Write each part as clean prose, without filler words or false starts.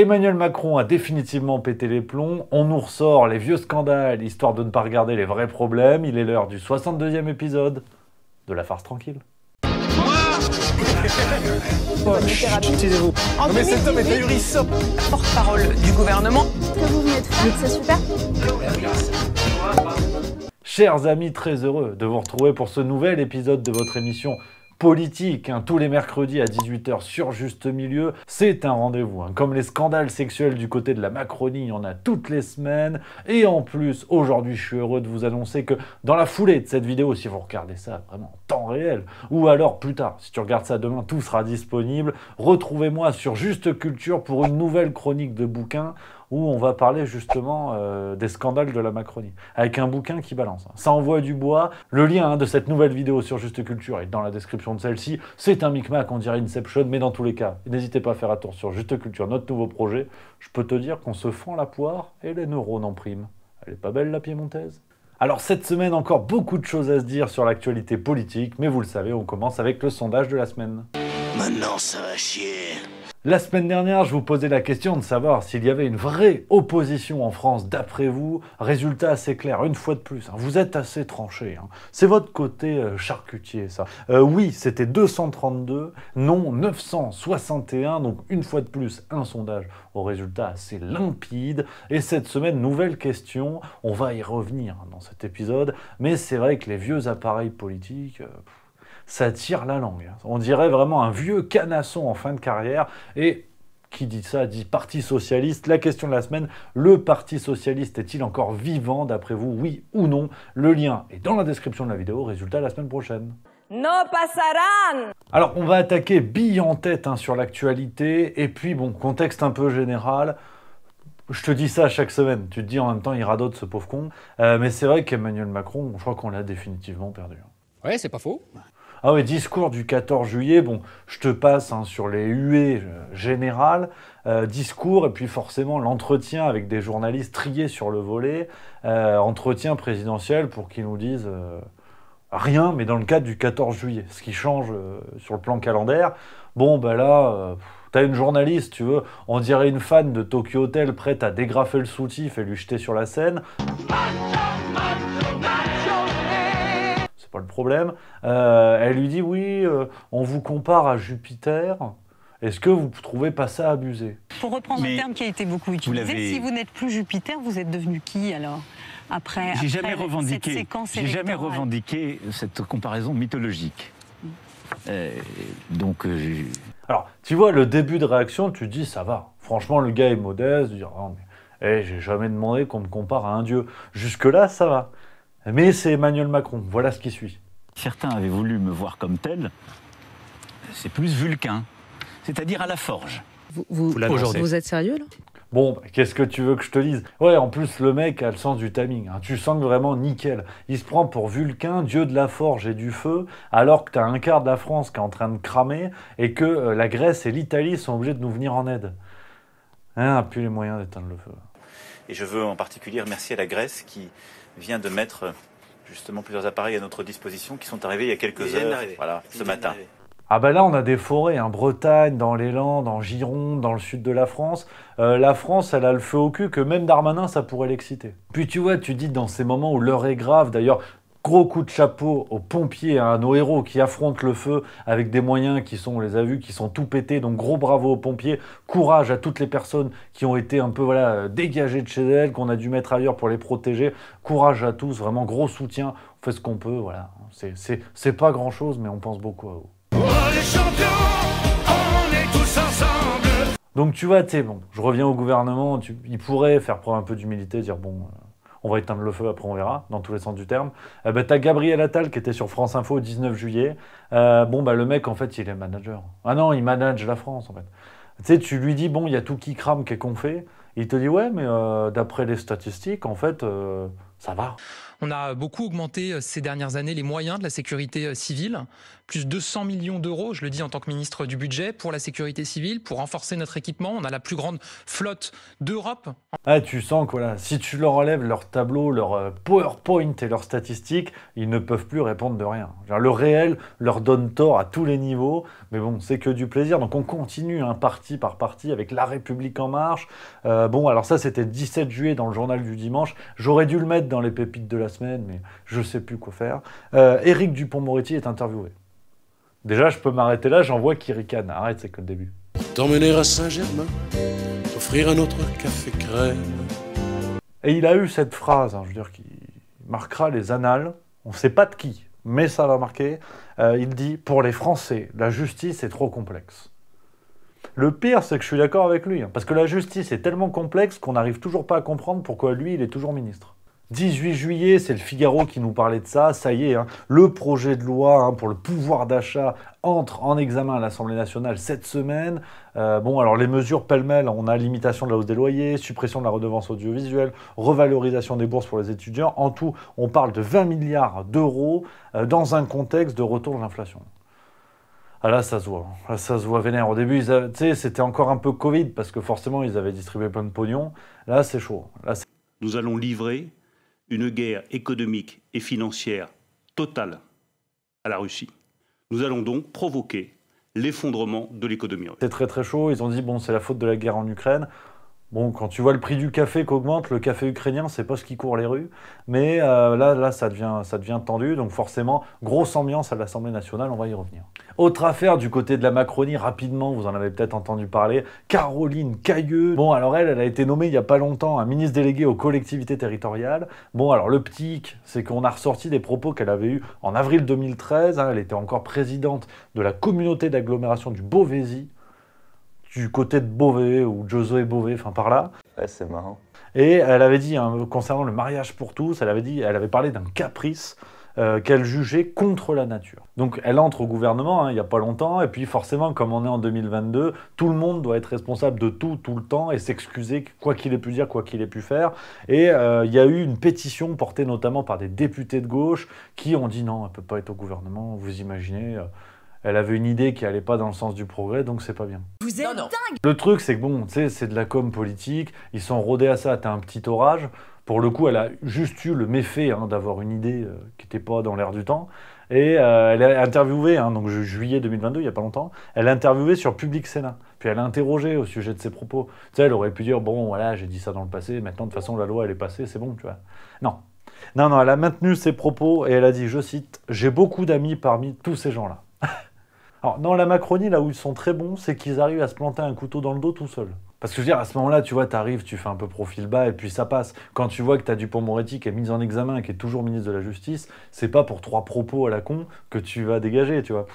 Emmanuel Macron a définitivement pété les plombs, on nous ressort les vieux scandales, histoire de ne pas regarder les vrais problèmes, il est l'heure du 62e épisode de La Farce Tranquille. Taisez-vous. Non mais cet homme est ahurissant. Porte-parole du gouvernement. Ce que vous venez de faire, c'est super. Chers amis, très heureux de vous retrouver pour ce nouvel épisode de votre émission politique, tous les mercredis à 18 h sur Juste Milieu. C'est un rendez-vous, comme les scandales sexuels du côté de la Macronie, il y en a toutes les semaines. Et en plus, aujourd'hui, je suis heureux de vous annoncer que dans la foulée de cette vidéo, si vous regardez ça vraiment en temps réel, ou alors plus tard, si tu regardes ça demain, tout sera disponible. Retrouvez-moi sur Juste Culture pour une nouvelle chronique de bouquin où on va parler justement des scandales de la Macronie, avec un bouquin qui balance. Ça envoie du bois. Le lien de cette nouvelle vidéo sur Juste Culture est dans la description de celle-ci. C'est un micmac, on dirait Inception, mais dans tous les cas, n'hésitez pas à faire un tour sur Juste Culture, notre nouveau projet. Je peux te dire qu'on se fend la poire et les neurones en prime. Elle est pas belle la piémontaise ? Alors cette semaine, encore beaucoup de choses à se dire sur l'actualité politique, mais vous le savez, on commence avec le sondage de la semaine. Maintenant ça va chier. La semaine dernière, je vous posais la question de savoir s'il y avait une vraie opposition en France d'après vous. Résultat assez clair, une fois de plus, vous êtes assez tranchés. C'est votre côté charcutier, ça. Oui, c'était 232, non 961, donc une fois de plus, un sondage au résultat assez limpide. Et cette semaine, nouvelle question, on va y revenir dans cet épisode, mais c'est vrai que les vieux appareils politiques... ça tire la langue. On dirait vraiment un vieux canasson en fin de carrière. Et qui dit ça dit Parti Socialiste. La question de la semaine, le Parti Socialiste est-il encore vivant d'après vous, oui ou non? Le lien est dans la description de la vidéo. Résultat la semaine prochaine. No pasarán. Alors, on va attaquer bille en tête sur l'actualité. Et puis, bon, contexte un peu général. Je te dis ça chaque semaine. Tu te dis en même temps, il radote ce pauvre con. Mais c'est vrai qu'Emmanuel Macron, je crois qu'on l'a définitivement perdu. Ouais, c'est pas faux. Ah oui, discours du 14 juillet, bon, je te passe sur les huées générales, discours, et puis forcément l'entretien avec des journalistes triés sur le volet, entretien présidentiel pour qu'ils nous disent rien, mais dans le cadre du 14 juillet, ce qui change sur le plan calendaire. Bon, ben là, t'as une journaliste, tu veux, on dirait une fan de Tokyo Hotel prête à dégrafer le soutif et lui jeter sur la scène. Pas le problème. Elle lui dit oui, on vous compare à Jupiter. Est-ce que vous trouvez pas ça abusé? Pour reprendre un terme qui a été beaucoup utilisé, si vous n'êtes plus Jupiter, vous êtes devenu qui alors? Après J'ai jamais cette revendiqué cette comparaison mythologique. Alors, tu vois, le début de réaction, tu te dis ça va. Franchement, le gars est modeste, dire oh, mais j'ai jamais demandé qu'on me compare à un dieu. Jusque-là, ça va. Mais c'est Emmanuel Macron, voilà ce qui suit. Certains avaient voulu me voir comme tel, c'est plus Vulcain, c'est-à-dire à la forge. Vous êtes sérieux là? Bon, qu'est-ce que tu veux que je te dise? Ouais, en plus, le mec a le sens du timing. Tu sens que vraiment nickel. Il se prend pour Vulcain, dieu de la forge et du feu, alors que t'as un quart de la France qui est en train de cramer et que la Grèce et l'Italie sont obligés de nous venir en aide. Plus les moyens d'éteindre le feu. Et je veux en particulier remercier la Grèce qui vient de mettre justement plusieurs appareils à notre disposition qui sont arrivés il y a quelques heures, voilà, ce matin. Ah ben là, on a des forêts, Bretagne, dans les Landes, en Gironde, dans le sud de la France. La France, elle a le feu au cul que même Darmanin, ça pourrait l'exciter. Puis tu vois, tu dis dans ces moments où l'heure est grave, d'ailleurs, gros coup de chapeau aux pompiers, à nos héros qui affrontent le feu avec des moyens qui sont, on les a vus, qui sont tout pétés. Donc gros bravo aux pompiers, courage à toutes les personnes qui ont été un peu dégagées de chez elles, qu'on a dû mettre ailleurs pour les protéger. Courage à tous, vraiment gros soutien. On fait ce qu'on peut, voilà. C'est pas grand chose, mais on pense beaucoup à vous. Oh les champions, on est tous ensemble. Donc tu vois, bon, je reviens au gouvernement, il pourrait faire preuve un peu d'humilité, dire bon... on va éteindre le feu, après on verra, dans tous les sens du terme. T'as Gabriel Attal qui était sur France Info le 19 juillet. Le mec, en fait, il est manager. Ah non, il manage la France, en fait. Tu sais, tu lui dis, bon, il y a tout qui crame, qu'est-ce qu'on fait? Il te dit, ouais, mais d'après les statistiques, en fait, Ça va. On a beaucoup augmenté ces dernières années les moyens de la sécurité civile, plus de 200 millions d'euros, je le dis en tant que ministre du budget, pour la sécurité civile, pour renforcer notre équipement. On a la plus grande flotte d'Europe. Ah, tu sens que voilà, si tu leur enlèves leur tableau, leur PowerPoint et leurs statistiques, ils ne peuvent plus répondre de rien. Genre, le réel leur donne tort à tous les niveaux, mais bon, c'est que du plaisir. Donc on continue, parti par parti, avec La République En Marche. Bon, alors ça, c'était le 17 juillet dans le journal du dimanche. J'aurais dû le mettre dans les pépites de la semaine, mais je sais plus quoi faire. Éric Dupond-Moretti est interviewé. Déjà, je peux m'arrêter là, j'en vois qui ricane. Arrête, c'est que le début. T'emmener à Saint-Germain, t'offrir un autre café crème. Et il a eu cette phrase, je veux dire, qui marquera les annales. On ne sait pas de qui, mais ça va marquer. Il dit, pour les Français, la justice est trop complexe. Le pire, c'est que je suis d'accord avec lui, parce que la justice est tellement complexe qu'on n'arrive toujours pas à comprendre pourquoi lui, il est toujours ministre. 18 juillet, c'est le Figaro qui nous parlait de ça, ça y est, le projet de loi pour le pouvoir d'achat entre en examen à l'Assemblée nationale cette semaine. Bon, alors les mesures pêle-mêle, on a limitation de la hausse des loyers, suppression de la redevance audiovisuelle, revalorisation des bourses pour les étudiants. En tout, on parle de 20 milliards d'euros dans un contexte de retour de l'inflation. Ah là, ça se voit. Là, ça se voit vénère. Au début, c'était encore un peu Covid, parce que forcément, ils avaient distribué plein de pognon. Là, c'est chaud. Là, nous allons livrer une guerre économique et financière totale à la Russie. Nous allons donc provoquer l'effondrement de l'économie. C'est très très chaud. Ils ont dit, bon, c'est la faute de la guerre en Ukraine. Bon, quand tu vois le prix du café qu'augmente, le café ukrainien, c'est pas ce qui court les rues. Mais là, ça devient tendu. Donc forcément, grosse ambiance à l'Assemblée nationale, on va y revenir. Autre affaire du côté de la Macronie, rapidement, vous en avez peut-être entendu parler, Caroline Cayeux. Bon, alors elle a été nommée il n'y a pas longtemps ministre déléguée aux collectivités territoriales. Bon, alors le petit hic, c'est qu'on a ressorti des propos qu'elle avait eus en avril 2013. Elle était encore présidente de la communauté d'agglomération du Beauvaisis, du côté de Beauvais, ou Josué Beauvais, enfin par là. Ouais, c'est marrant. Et elle avait dit, concernant le mariage pour tous, elle avait parlé d'un caprice qu'elle jugeait contre la nature. Donc elle entre au gouvernement il n'y a pas longtemps, et puis forcément, comme on est en 2022, tout le monde doit être responsable de tout le temps, et s'excuser, quoi qu'il ait pu dire, quoi qu'il ait pu faire. Et il y a eu une pétition portée notamment par des députés de gauche, qui ont dit non, elle ne peut pas être au gouvernement, vous imaginez... Elle avait une idée qui allait pas dans le sens du progrès, donc c'est pas bien. Vous êtes dingue. Le truc, c'est que bon, tu sais, c'est de la com politique, ils sont rodés à ça, t'as un petit orage. Pour le coup, elle a juste eu le méfait d'avoir une idée qui n'était pas dans l'air du temps. Et elle a interviewé, donc juillet 2022, il y a pas longtemps, elle a interviewé sur Public Sénat. Puis elle a interrogé au sujet de ses propos. Tu sais, elle aurait pu dire, bon, voilà, j'ai dit ça dans le passé, maintenant, de toute façon, la loi, elle est passée, c'est bon, tu vois. Non, elle a maintenu ses propos, et elle a dit, je cite, « J'ai beaucoup d'amis parmi tous ces gens-là. » Alors, dans la Macronie, là où ils sont très bons, c'est qu'ils arrivent à se planter un couteau dans le dos tout seul. Parce que je veux dire, à ce moment-là, tu vois, t'arrives, tu fais un peu profil bas, et puis ça passe. Quand tu vois que t'as Dupond-Moretti qui est mis en examen, qui est toujours ministre de la Justice, c'est pas pour 3 propos à la con que tu vas dégager, tu vois.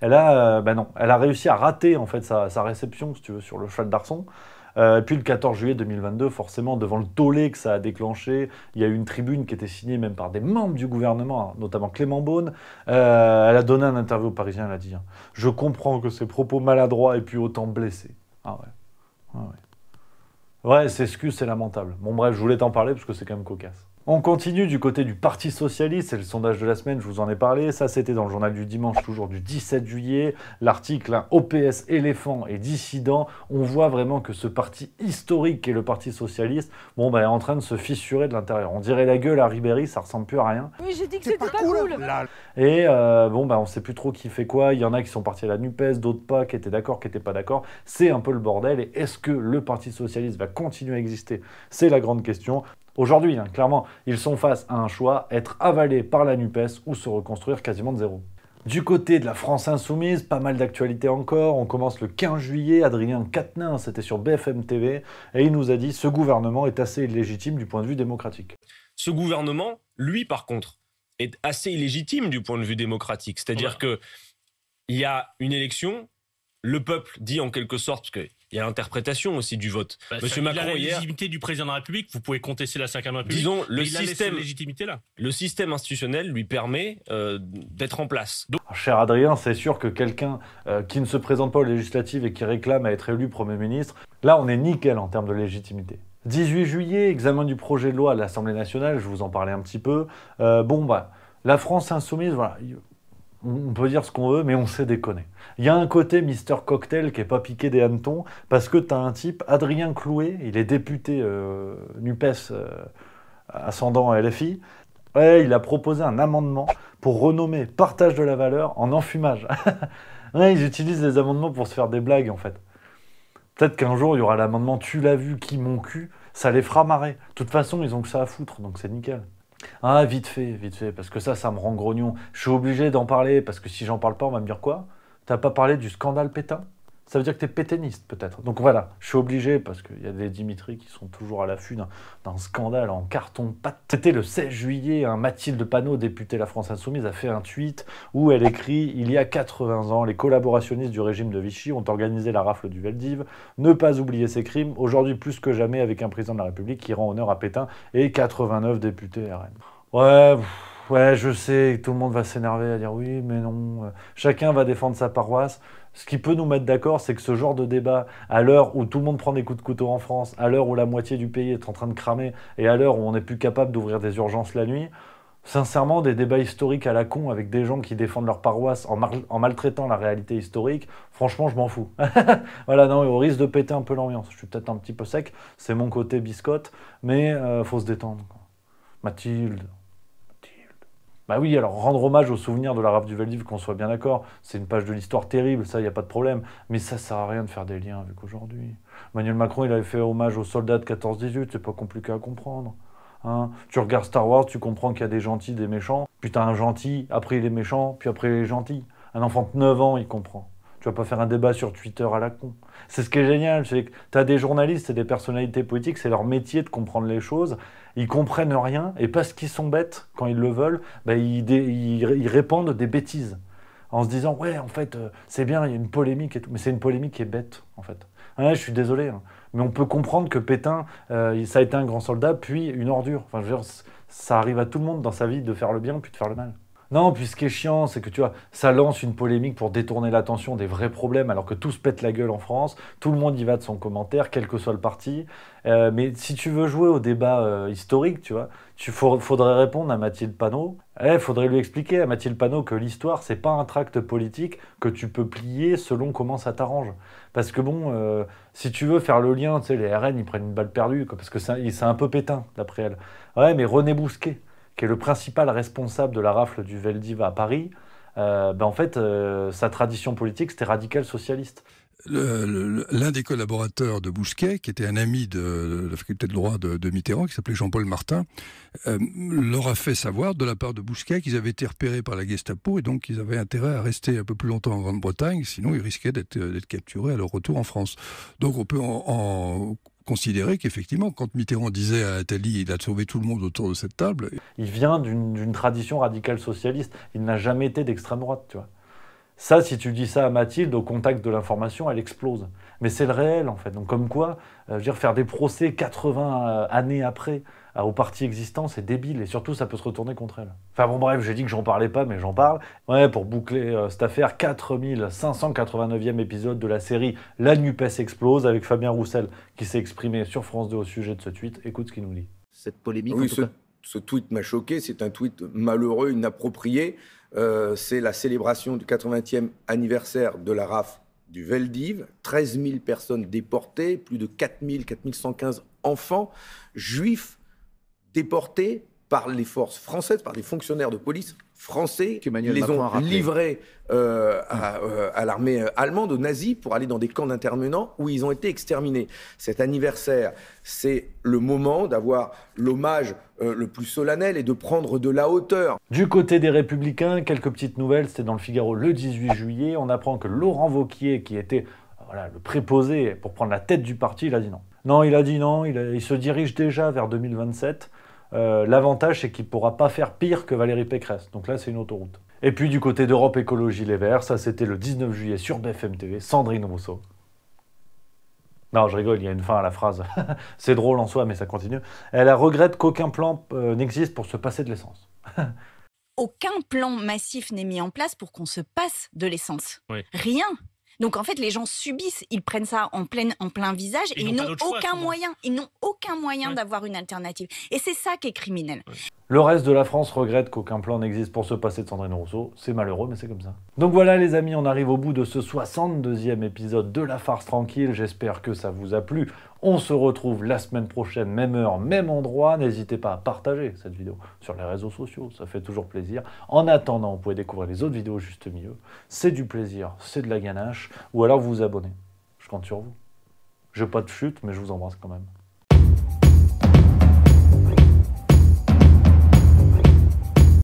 Elle a réussi à rater, en fait, sa réception, si tu veux, sur le cheval d'Arçon. Et puis le 14 juillet 2022, forcément, devant le tollé que ça a déclenché, il y a eu une tribune qui était signée même par des membres du gouvernement, notamment Clément Beaune. Elle a donné un interview au Parisien, elle a dit « Je comprends que ces propos maladroits aient pu autant blesser. » Ah ouais. Ouais, ces excuses, c'est lamentable. Bon bref, je voulais t'en parler parce que c'est quand même cocasse. On continue du côté du Parti Socialiste, c'est le sondage de la semaine, je vous en ai parlé. Ça, c'était dans le journal du dimanche, toujours du 17 juillet. L'article OPS, éléphant et dissident. On voit vraiment que ce parti historique qu'est le Parti Socialiste, est en train de se fissurer de l'intérieur. On dirait la gueule à Ribéry, ça ressemble plus à rien. Oui, j'ai dit que c'était pas cool. Et on sait plus trop qui fait quoi. Il y en a qui sont partis à la NUPES, d'autres pas, qui étaient d'accord, qui n'étaient pas d'accord. C'est un peu le bordel. Et est-ce que le Parti Socialiste va continuer à exister? C'est la grande question. Aujourd'hui, clairement, ils sont face à un choix, être avalés par la NUPES ou se reconstruire quasiment de zéro. Du côté de la France Insoumise, pas mal d'actualités encore. On commence le 15 juillet, Adrien Quatennens, c'était sur BFM TV, et il nous a dit « Ce gouvernement est assez illégitime du point de vue démocratique ». Ce gouvernement, lui, par contre, est assez illégitime du point de vue démocratique. C'est-à-dire qu'il y a une élection, le peuple dit en quelque sorte, parce que il y a l'interprétation aussi du vote. Monsieur Macron, la légitimité du président de la République, vous pouvez contester la 5e République. Disons, le système institutionnel lui permet d'être en place. Donc... Cher Adrien, c'est sûr que quelqu'un qui ne se présente pas aux législatives et qui réclame à être élu Premier ministre, là on est nickel en termes de légitimité. 18 juillet, examen du projet de loi à l'Assemblée nationale, je vous en parlais un petit peu. La France insoumise, voilà, on peut dire ce qu'on veut, mais on sait déconner. Il y a un côté Mister Cocktail qui n'est pas piqué des hannetons, parce que tu as un type, Adrien Clouet, il est député NUPES ascendant LFI. Ouais, il a proposé un amendement pour renommer partage de la valeur en enfumage. Ouais, ils utilisent les amendements pour se faire des blagues, en fait. Peut-être qu'un jour, il y aura l'amendement « Tu l'as vu, qui mon cul ?» Ça les fera marrer. De toute façon, ils ont que ça à foutre, donc c'est nickel. Ah, vite fait, parce que ça me rend grognon. Je suis obligé d'en parler, parce que si j'en parle pas, on va me dire quoi? T'as pas parlé du scandale Pétain? Ça veut dire que t'es pétainiste, peut-être. Donc voilà, je suis obligé, parce qu'il y a des Dimitri qui sont toujours à l'affût d'un scandale en carton-pâte. C'était le 16 juillet, Mathilde Panot, députée La France Insoumise, a fait un tweet où elle écrit « Il y a 80 ans, les collaborationnistes du régime de Vichy ont organisé la rafle du Veldiv. Ne pas oublier ces crimes, aujourd'hui plus que jamais avec un président de la République qui rend honneur à Pétain et 89 députés RN. » Ouais, je sais, tout le monde va s'énerver à dire « Oui, mais non, chacun va défendre sa paroisse. » Ce qui peut nous mettre d'accord, c'est que ce genre de débat, à l'heure où tout le monde prend des coups de couteau en France, à l'heure où la moitié du pays est en train de cramer, et à l'heure où on n'est plus capable d'ouvrir des urgences la nuit, sincèrement, des débats historiques à la con avec des gens qui défendent leur paroisse en maltraitant la réalité historique, franchement, je m'en fous. Voilà, non, au risque de péter un peu l'ambiance. Je suis peut-être un petit peu sec, c'est mon côté biscotte, mais faut se détendre. Mathilde. Bah oui, alors rendre hommage au souvenir de la rafle du Veldiv, qu'on soit bien d'accord, c'est une page de l'histoire terrible, ça, il n'y a pas de problème. Mais ça sert à rien de faire des liens avec aujourd'hui. Emmanuel Macron, il avait fait hommage aux soldats de 14-18, c'est pas compliqué à comprendre. Hein, tu regardes Star Wars, tu comprends qu'il y a des gentils, des méchants. Puis t'as un gentil, après il est méchant, puis après il est gentil. Un enfant de 9 ans, il comprend. Tu vas pas faire un débat sur Twitter à la con. C'est ce qui est génial, c'est que t'as des journalistes et des personnalités politiques, c'est leur métier de comprendre les choses. Ils comprennent rien, et parce qu'ils sont bêtes, quand ils le veulent, bah, ils répandent des bêtises. En se disant, ouais, en fait, c'est bien, il y a une polémique et tout. Mais c'est une polémique qui est bête, en fait. Ouais, je suis désolé, hein. Mais on peut comprendre que Pétain, ça a été un grand soldat, puis une ordure. Enfin, je veux dire, ça arrive à tout le monde dans sa vie de faire le bien, puis de faire le mal. Non, puis ce qui est chiant, c'est que tu vois, ça lance une polémique pour détourner l'attention des vrais problèmes, alors que tout se pète la gueule en France, tout le monde y va de son commentaire, quel que soit le parti. Mais si tu veux jouer au débat historique, tu vois, faudrait répondre à Mathilde Panot. Faudrait lui expliquer à Mathilde Panot que l'histoire, c'est pas un tract politique que tu peux plier selon comment ça t'arrange. Parce que bon, si tu veux faire le lien, tu sais, les RN, ils prennent une balle perdue, quoi, parce que c'est un peu Pétain, d'après elle. Ouais, mais René Bousquet, qui est le principal responsable de la rafle du Veldiv à Paris, en fait, sa tradition politique, c'était radical socialiste. L'un des collaborateurs de Bousquet, qui était un ami de la faculté de droit de Mitterrand, qui s'appelait Jean-Paul Martin, leur a fait savoir de la part de Bousquet qu'ils avaient été repérés par la Gestapo et donc ils avaient intérêt à rester un peu plus longtemps en Grande-Bretagne, sinon ils risquaient d'être capturés à leur retour en France. Donc on peut en considérer qu'effectivement, quand Mitterrand disait à Attali, il a sauvé tout le monde autour de cette table. Il vient d'une tradition radicale socialiste. Il n'a jamais été d'extrême droite, tu vois. Ça, si tu dis ça à Mathilde, au contact de l'information, elle explose. Mais c'est le réel, en fait. Donc comme quoi, je veux dire, faire des procès 80 années après aux partis existants, c'est débile. Et surtout, ça peut se retourner contre elle. Enfin bon, bref, j'ai dit que j'en parlais pas, mais j'en parle. Ouais, pour boucler cette affaire, 4589e épisode de la série La NUPES explose, avec Fabien Roussel, qui s'est exprimé sur France 2 au sujet de ce tweet. Écoute ce qu'il nous dit. Cette polémique, oui, ce tweet m'a choqué. C'est un tweet malheureux, inapproprié. C'est la célébration du 80e anniversaire de la rafle du Veldiv. 13 000 personnes déportées, plus de 4115 enfants juifs déportés par les forces françaises, par des fonctionnaires de police français. Ils les ont livrés à l'armée allemande, aux nazis, pour aller dans des camps d'internement où ils ont été exterminés. Cet anniversaire, c'est le moment d'avoir l'hommage le plus solennel et de prendre de la hauteur. Du côté des Républicains, quelques petites nouvelles. C'était dans le Figaro le 18 juillet. On apprend que Laurent Wauquiez, qui était le préposé pour prendre la tête du parti, il a dit non. Non, il a dit non. Il se dirige déjà vers 2027. L'avantage, c'est qu'il ne pourra pas faire pire que Valérie Pécresse. Donc là, c'est une autoroute. Et puis, du côté d'Europe Écologie Les Verts, ça, c'était le 19 juillet sur BFM TV, Sandrine Rousseau. Non, je rigole, il y a une fin à la phrase. C'est drôle en soi, mais ça continue. Elle regrette qu'aucun plan n'existe pour se passer de l'essence. Aucun plan massif n'est mis en place pour qu'on se passe de l'essence. Oui. Rien. Donc en fait, les gens subissent, ils prennent ça en plein visage et ils n'ont aucun moyen. Ils n'ont aucun moyen d'avoir une alternative. Et c'est ça qui est criminel. Le reste de la France regrette qu'aucun plan n'existe pour se passer de Sandrine Rousseau. C'est malheureux, mais c'est comme ça. Donc voilà les amis, on arrive au bout de ce 62e épisode de La Farce Tranquille. J'espère que ça vous a plu. On se retrouve la semaine prochaine, même heure, même endroit. N'hésitez pas à partager cette vidéo sur les réseaux sociaux, ça fait toujours plaisir. En attendant, vous pouvez découvrir les autres vidéos juste milieu. C'est du plaisir, c'est de la ganache. Ou alors vous vous abonnez. Je compte sur vous. Je n'ai pas de chute, mais je vous embrasse quand même.